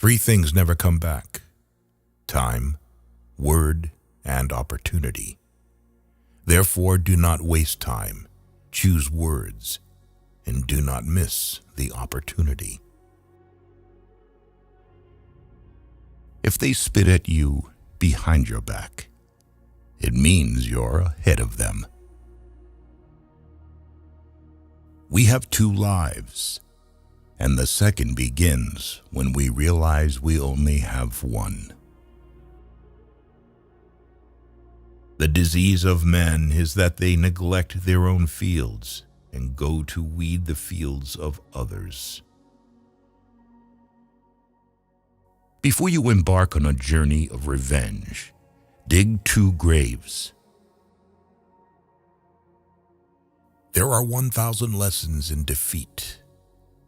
Three things never come back: time, word, and opportunity. Therefore, do not waste time. Choose words, and do not miss the opportunity. If they spit at you behind your back, it means you're ahead of them. We have two lives, and the second begins when we realize we only have one. The disease of men is that they neglect their own fields and go to weed the fields of others. Before you embark on a journey of revenge, dig 2 graves. There are 1,000 lessons in defeat,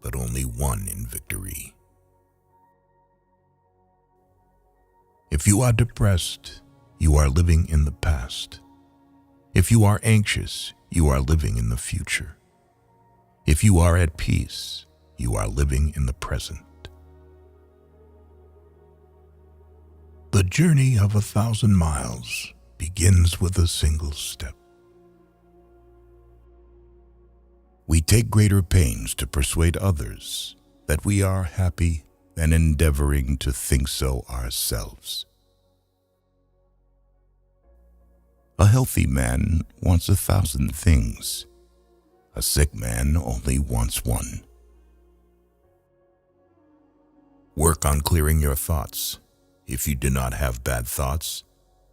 but only one in victory. If you are depressed, you are living in the past. If you are anxious, you are living in the future. If you are at peace, you are living in the present. The journey of 1,000 miles begins with a single step. We take greater pains to persuade others that we are happy than endeavoring to think so ourselves. A healthy man wants 1,000 things. A sick man only wants one. Work on clearing your thoughts. If you do not have bad thoughts,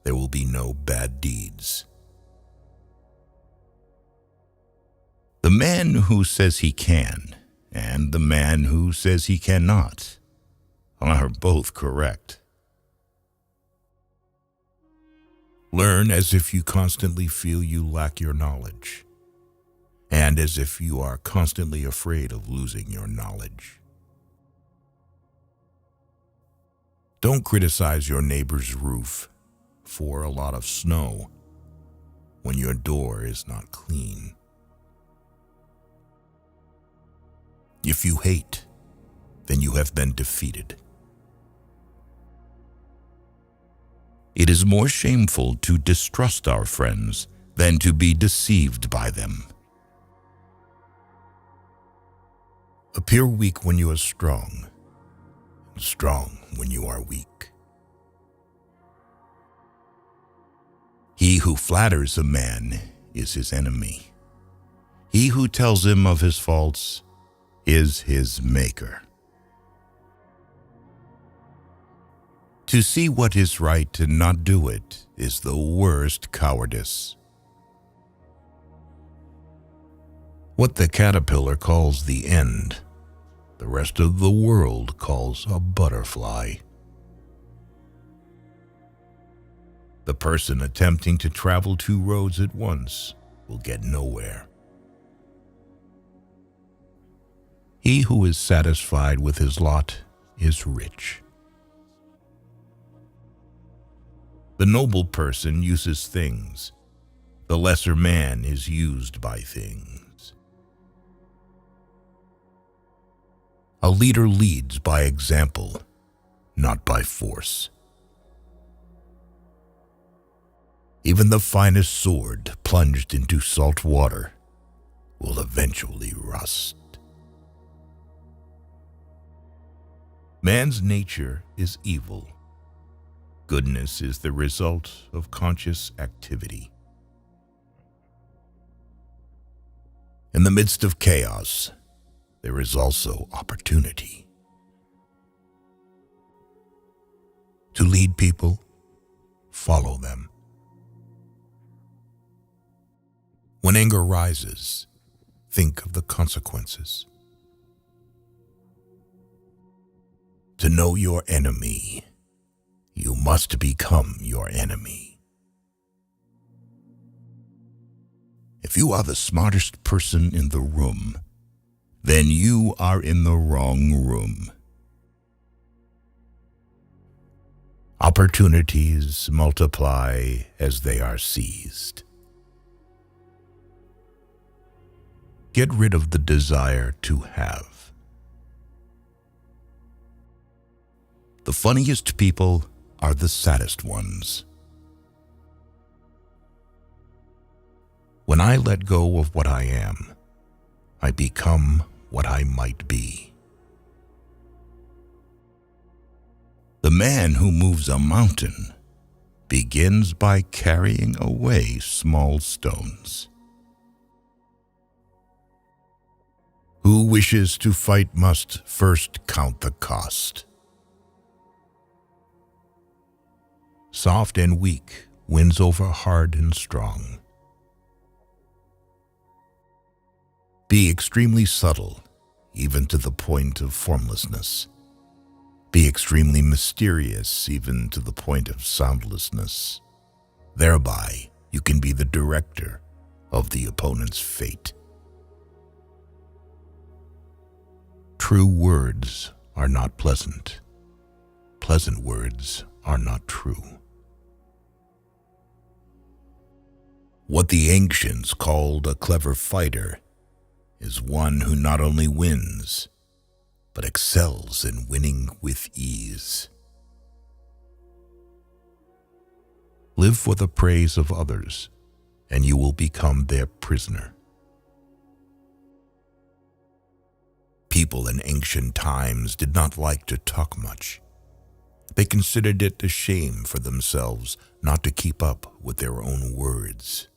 there will be no bad deeds. The man who says he can and the man who says he cannot are both correct. Learn as if you constantly feel you lack your knowledge, and as if you are constantly afraid of losing your knowledge. Don't criticize your neighbor's roof for a lot of snow when your door is not clean. If you hate, then you have been defeated. It is more shameful to distrust our friends than to be deceived by them. Appear weak when you are strong, and strong when you are weak. He who flatters a man is his enemy. He who tells him of his faults is his maker. To see what is right and not do it is the worst cowardice. What the caterpillar calls the end, the rest of the world calls a butterfly. The person attempting to travel 2 roads at once will get nowhere. He who is satisfied with his lot is rich. The noble person uses things. The lesser man is used by things. A leader leads by example, not by force. Even the finest sword plunged into salt water will eventually rust. Man's nature is evil. Goodness is the result of conscious activity. In the midst of chaos, there is also opportunity. To lead people, follow them. When anger rises, think of the consequences. To know your enemy, you must become your enemy. If you are the smartest person in the room, then you are in the wrong room. Opportunities multiply as they are seized. Get rid of the desire to have. The funniest people are the saddest ones. When I let go of what I am, I become what I might be. The man who moves a mountain begins by carrying away small stones. Who wishes to fight must first count the cost. Soft and weak wins over hard and strong. Be extremely subtle, even to the point of formlessness. Be extremely mysterious, even to the point of soundlessness. Thereby, you can be the director of the opponent's fate. True words are not pleasant. Pleasant words are not true. What the ancients called a clever fighter is one who not only wins, but excels in winning with ease. Live for the praise of others, and you will become their prisoner. People in ancient times did not like to talk much. They considered it a shame for themselves not to keep up with their own words.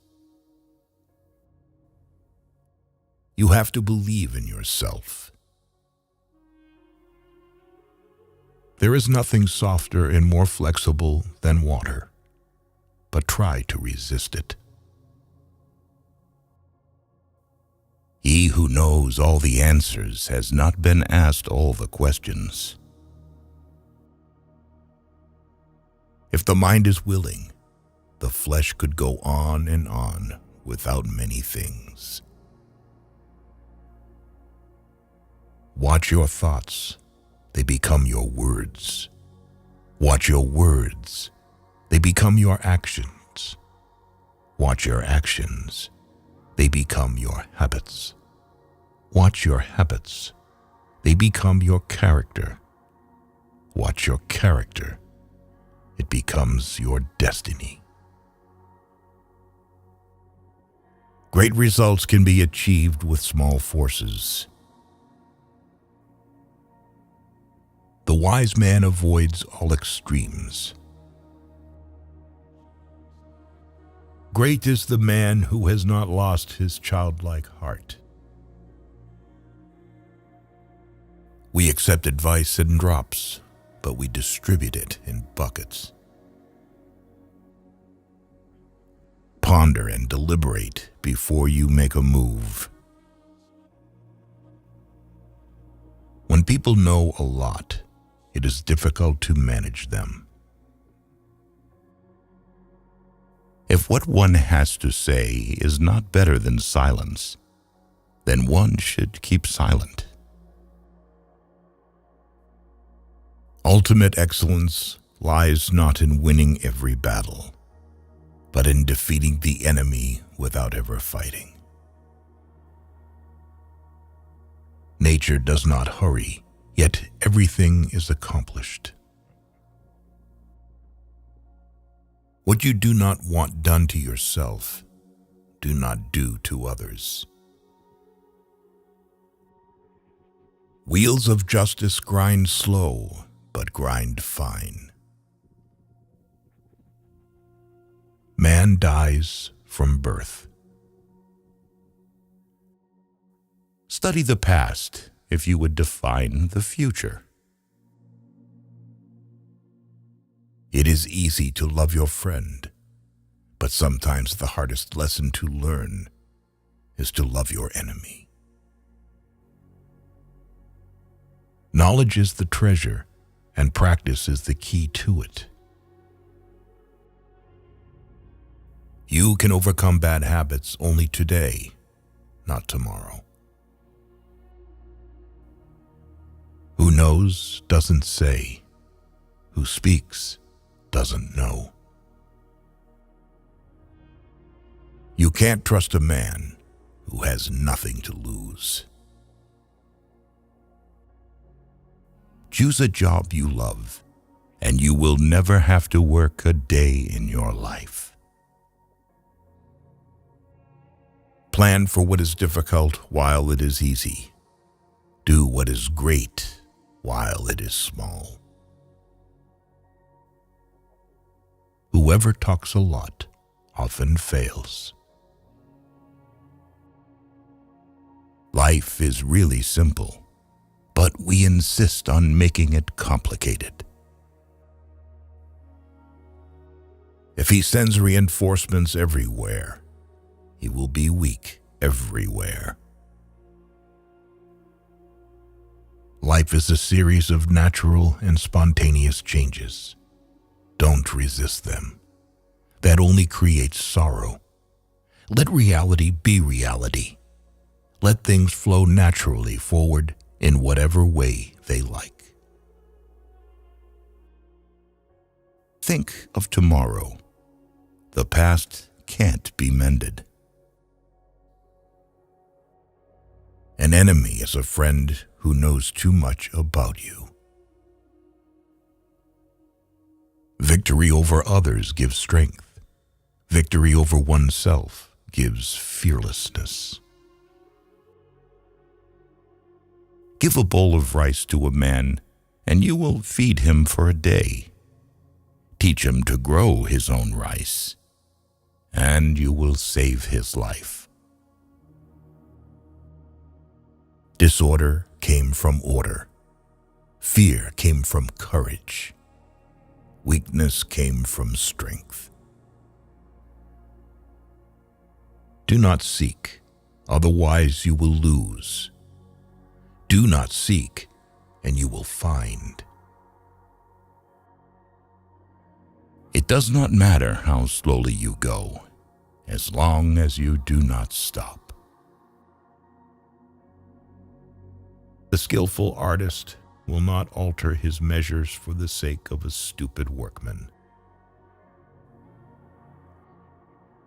You have to believe in yourself. There is nothing softer and more flexible than water, but try to resist it. He who knows all the answers has not been asked all the questions. If the mind is willing, the flesh could go on and on without many things. Watch your thoughts, they become your words. Watch your words, they become your actions. Watch your actions, they become your habits. Watch your habits, they become your character. Watch your character, it becomes your destiny. Great results can be achieved with small forces. The wise man avoids all extremes. Great is the man who has not lost his childlike heart. We accept advice in drops, but we distribute it in buckets. Ponder and deliberate before you make a move. When people know a lot, it is difficult to manage them. If what one has to say is not better than silence, then one should keep silent. Ultimate excellence lies not in winning every battle, but in defeating the enemy without ever fighting. Nature does not hurry, yet everything is accomplished. What you do not want done to yourself, do not do to others. Wheels of justice grind slow, but grind fine. Man dies from birth. Study the past if you would define the future. It is easy to love your friend, but sometimes the hardest lesson to learn is to love your enemy. Knowledge is the treasure, and practice is the key to it. You can overcome bad habits only today, not tomorrow. Who knows doesn't say. Who speaks doesn't know. You can't trust a man who has nothing to lose. Choose a job you love and you will never have to work a day in your life. Plan for what is difficult while it is easy. Do what is great while it is small. Whoever talks a lot often fails. Life is really simple, but we insist on making it complicated. If he sends reinforcements everywhere, he will be weak everywhere. Life is a series of natural and spontaneous changes. Don't resist them. That only creates sorrow. Let reality be reality. Let things flow naturally forward in whatever way they like. Think of tomorrow. The past can't be mended. An enemy is a friend who knows too much about you. Victory over others gives strength. Victory over oneself gives fearlessness. Give a bowl of rice to a man, and you will feed him for a day. Teach him to grow his own rice, and you will save his life. Disorder came from order. Fear came from courage. Weakness came from strength. Do not seek, otherwise you will lose. Do not seek, and you will find. It does not matter how slowly you go, as long as you do not stop. The skillful artist will not alter his measures for the sake of a stupid workman.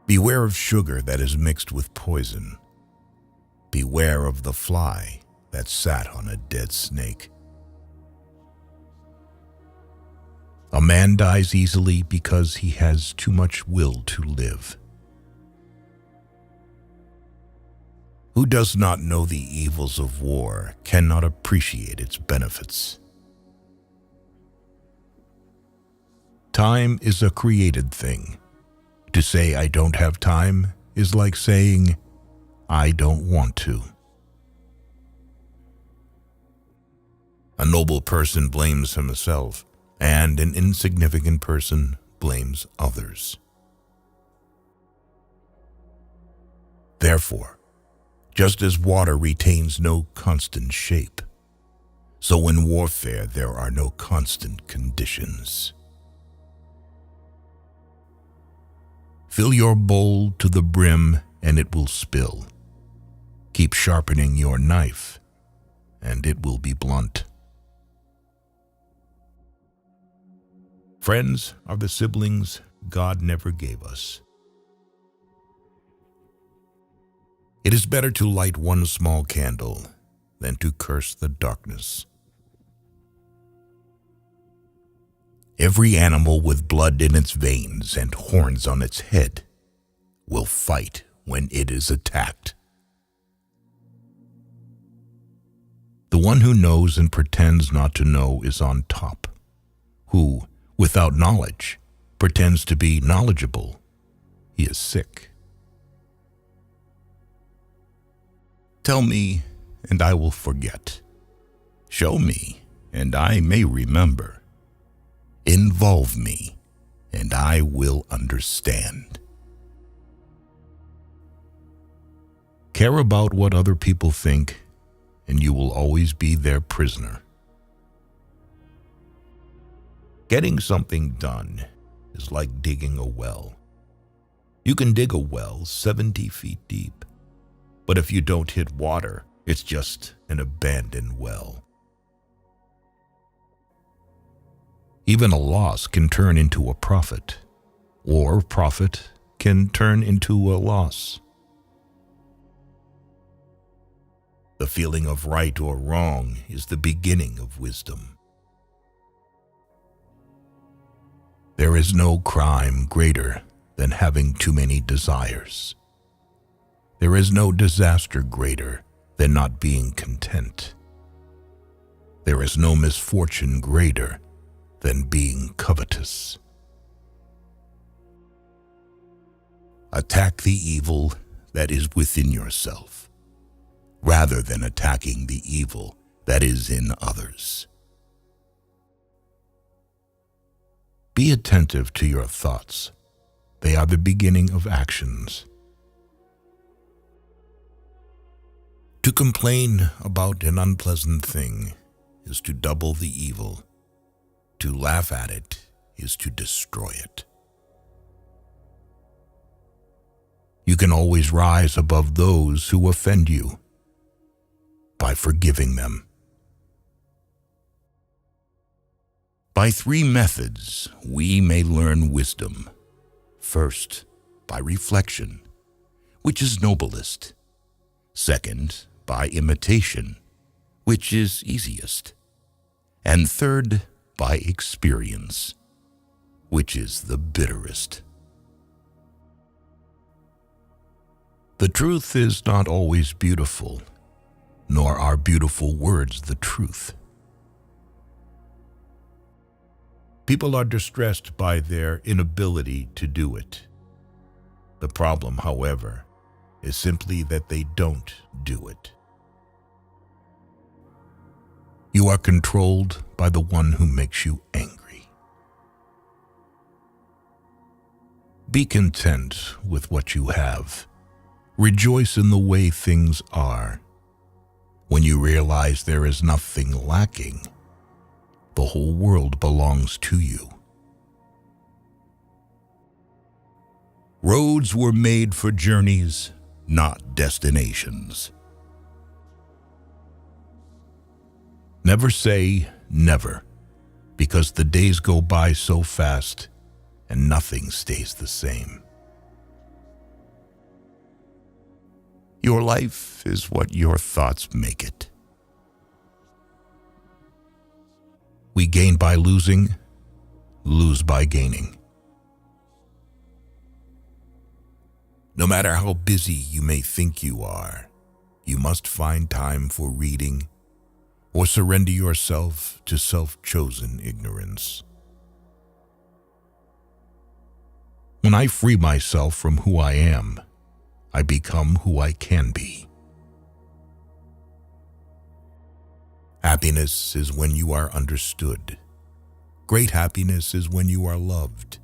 Beware of sugar that is mixed with poison. Beware of the fly that sat on a dead snake. A man dies easily because he has too much will to live. Who does not know the evils of war cannot appreciate its benefits. Time is a created thing. To say I don't have time is like saying I don't want to. A noble person blames himself, and an insignificant person blames others. Therefore, just as water retains no constant shape, so in warfare there are no constant conditions. Fill your bowl to the brim and it will spill. Keep sharpening your knife and it will be blunt. Friends are the siblings God never gave us. It is better to light one small candle than to curse the darkness. Every animal with blood in its veins and horns on its head will fight when it is attacked. The one who knows and pretends not to know is on top, who, without knowledge, pretends to be knowledgeable. He is sick. Tell me, and I will forget. Show me, and I may remember. Involve me, and I will understand. Care about what other people think, and you will always be their prisoner. Getting something done is like digging a well. You can dig a well 70 feet deep, but if you don't hit water, it's just an abandoned well. Even a loss can turn into a profit, or profit can turn into a loss. The feeling of right or wrong is the beginning of wisdom. There is no crime greater than having too many desires. There is no disaster greater than not being content. There is no misfortune greater than being covetous. Attack the evil that is within yourself, rather than attacking the evil that is in others. Be attentive to your thoughts. They are the beginning of actions. To complain about an unpleasant thing is to double the evil. To laugh at it is to destroy it. You can always rise above those who offend you by forgiving them. By 3 methods, we may learn wisdom. First, by reflection, which is noblest. Second, by imitation, which is easiest. And third, by experience, which is the bitterest. The truth is not always beautiful, nor are beautiful words the truth. People are distressed by their inability to do it. The problem, however, is simply that they don't do it. You are controlled by the one who makes you angry. Be content with what you have. Rejoice in the way things are. When you realize there is nothing lacking, the whole world belongs to you. Roads were made for journeys, not destinations. Never say never, because the days go by so fast and nothing stays the same. Your life is what your thoughts make it. We gain by losing, lose by gaining. No matter how busy you may think you are, you must find time for reading or surrender yourself to self-chosen ignorance. When I free myself from who I am, I become who I can be. Happiness is when you are understood. Great happiness is when you are loved.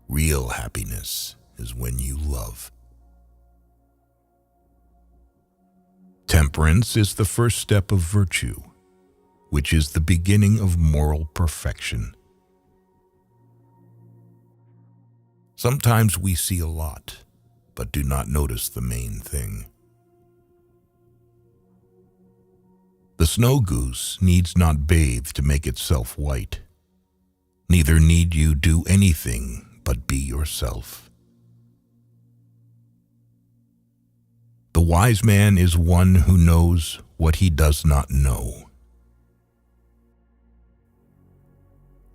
Real happiness is when you love. Temperance is the first step of virtue, which is the beginning of moral perfection. Sometimes we see a lot, but do not notice the main thing. The snow goose needs not bathe to make itself white. Neither need you do anything but be yourself. The wise man is one who knows what he does not know.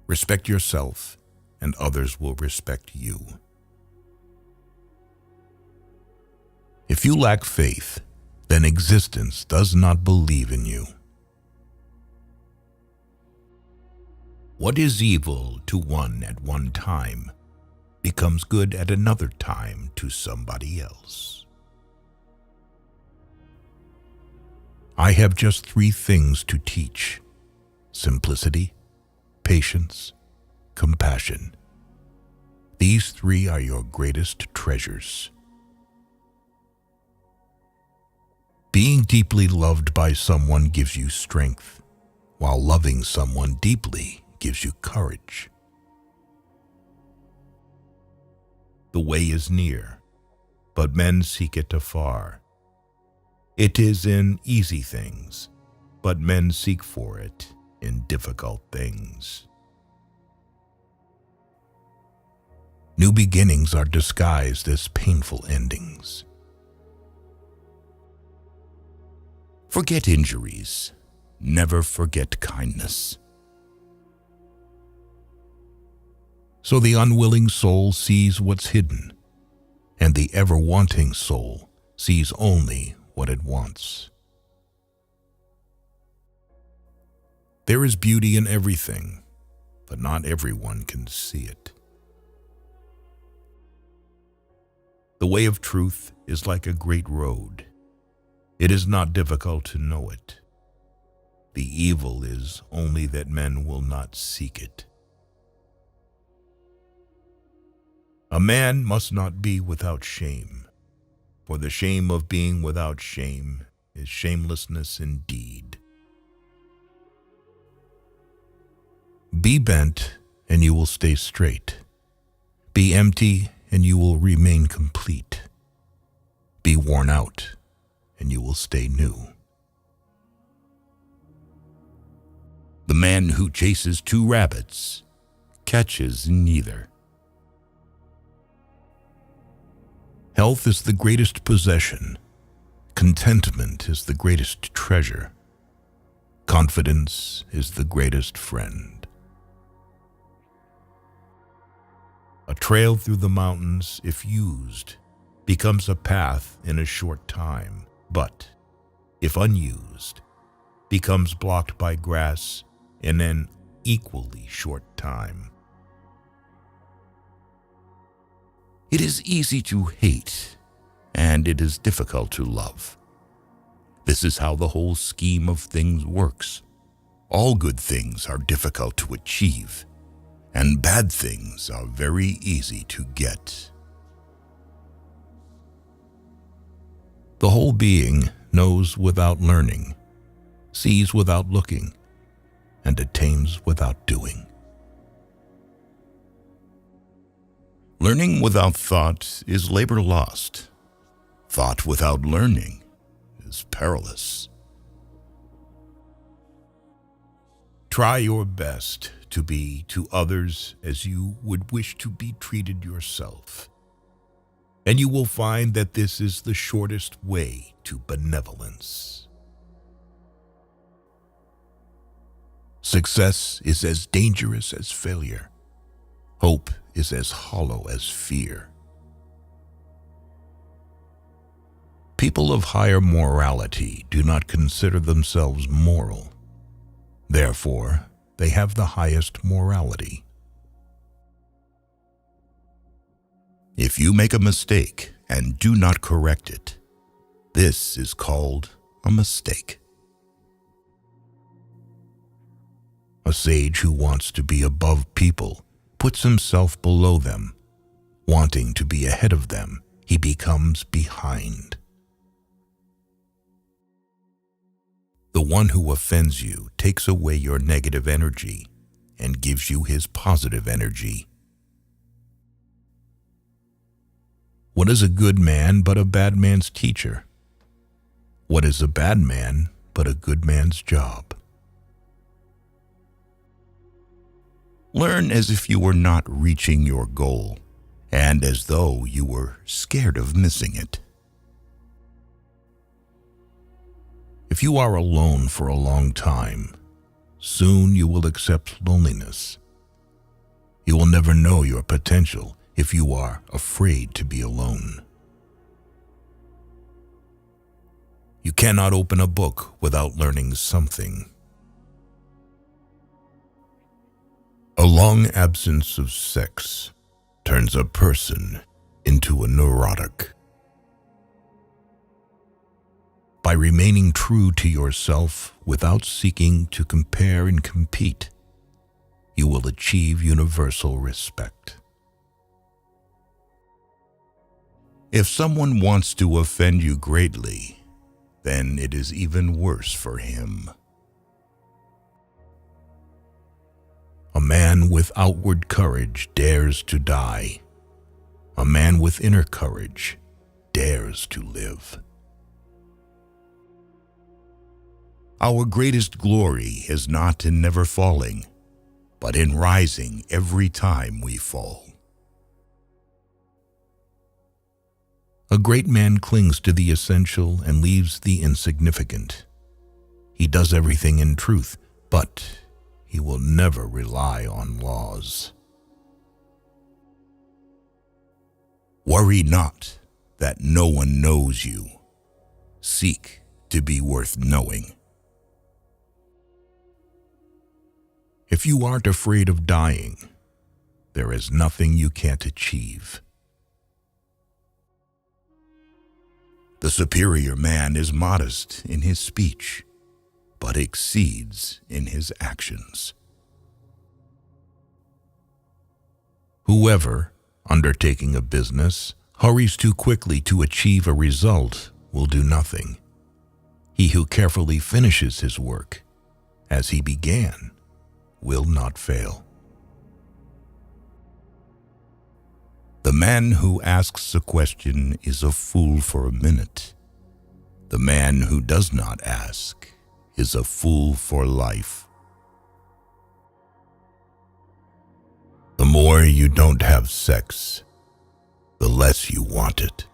Respect yourself, and others will respect you. If you lack faith, then existence does not believe in you. What is evil to one at one time becomes good at another time to somebody else. I have just 3 things to teach: simplicity, patience, compassion. These 3 are your greatest treasures. Being deeply loved by someone gives you strength, while loving someone deeply gives you courage. The way is near, but men seek it afar. It is in easy things, but men seek for it in difficult things. New beginnings are disguised as painful endings. Forget injuries. Never forget kindness. So the unwilling soul sees what's hidden, and the ever-wanting soul sees only what it wants. There is beauty in everything, but not everyone can see it. The way of truth is like a great road. It is not difficult to know it. The evil is only that men will not seek it. A man must not be without shame, for the shame of being without shame is shamelessness indeed. Be bent, and you will stay straight. Be empty, and you will remain complete. Be worn out, and you will stay new. The man who chases two rabbits catches neither. Health is the greatest possession. Contentment is the greatest treasure. Confidence is the greatest friend. A trail through the mountains, if used, becomes a path in a short time, but, if unused, becomes blocked by grass in an equally short time. It is easy to hate, and it is difficult to love. This is how the whole scheme of things works. All good things are difficult to achieve, and bad things are very easy to get. The whole being knows without learning, sees without looking, and attains without doing. Learning without thought is labor lost. Thought without learning is perilous. Try your best to be to others as you would wish to be treated yourself, and you will find that this is the shortest way to benevolence. Success is as dangerous as failure. Hope is as hollow as fear. People of higher morality do not consider themselves moral. Therefore, they have the highest morality. If you make a mistake and do not correct it, this is called a mistake. A sage who wants to be above people puts himself below them. Wanting to be ahead of them, he becomes behind. The one who offends you takes away your negative energy and gives you his positive energy. What is a good man but a bad man's teacher? What is a bad man but a good man's job? Learn as if you were not reaching your goal, and as though you were scared of missing it. If you are alone for a long time, soon you will accept loneliness. You will never know your potential if you are afraid to be alone. You cannot open a book without learning something. A long absence of sex turns a person into a neurotic. By remaining true to yourself without seeking to compare and compete, you will achieve universal respect. If someone wants to offend you greatly, then it is even worse for him. A man with outward courage dares to die. A man with inner courage dares to live. Our greatest glory is not in never falling, but in rising every time we fall. A great man clings to the essential and leaves the insignificant. He does everything in truth, but he will never rely on laws. Worry not that no one knows you. Seek to be worth knowing. If you aren't afraid of dying, there is nothing you can't achieve. The superior man is modest in his speech, but exceeds in his actions. Whoever, undertaking a business, hurries too quickly to achieve a result will do nothing. He who carefully finishes his work, as he began, will not fail. The man who asks a question is a fool for a minute. The man who does not ask is a fool for life. The more you don't have sex, the less you want it.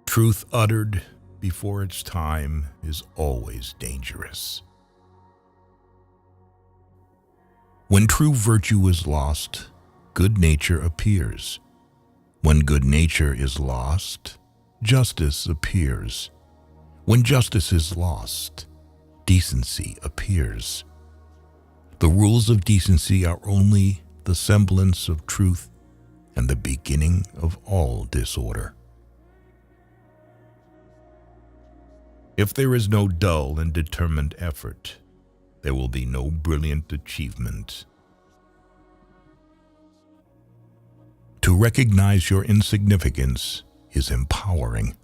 Truth uttered before its time is always dangerous. When true virtue is lost, good nature appears. When good nature is lost, justice appears. When justice is lost, decency appears. The rules of decency are only the semblance of truth and the beginning of all disorder. If there is no dull and determined effort, there will be no brilliant achievement. To recognize your insignificance is empowering.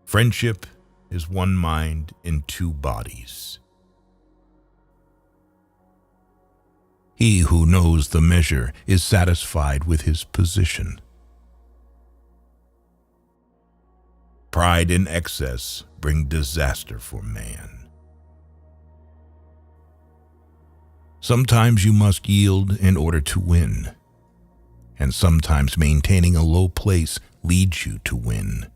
Friendship is one mind in two bodies. He who knows the measure is satisfied with his position. Pride and excess bring disaster for man. Sometimes you must yield in order to win, and sometimes maintaining a low place leads you to win.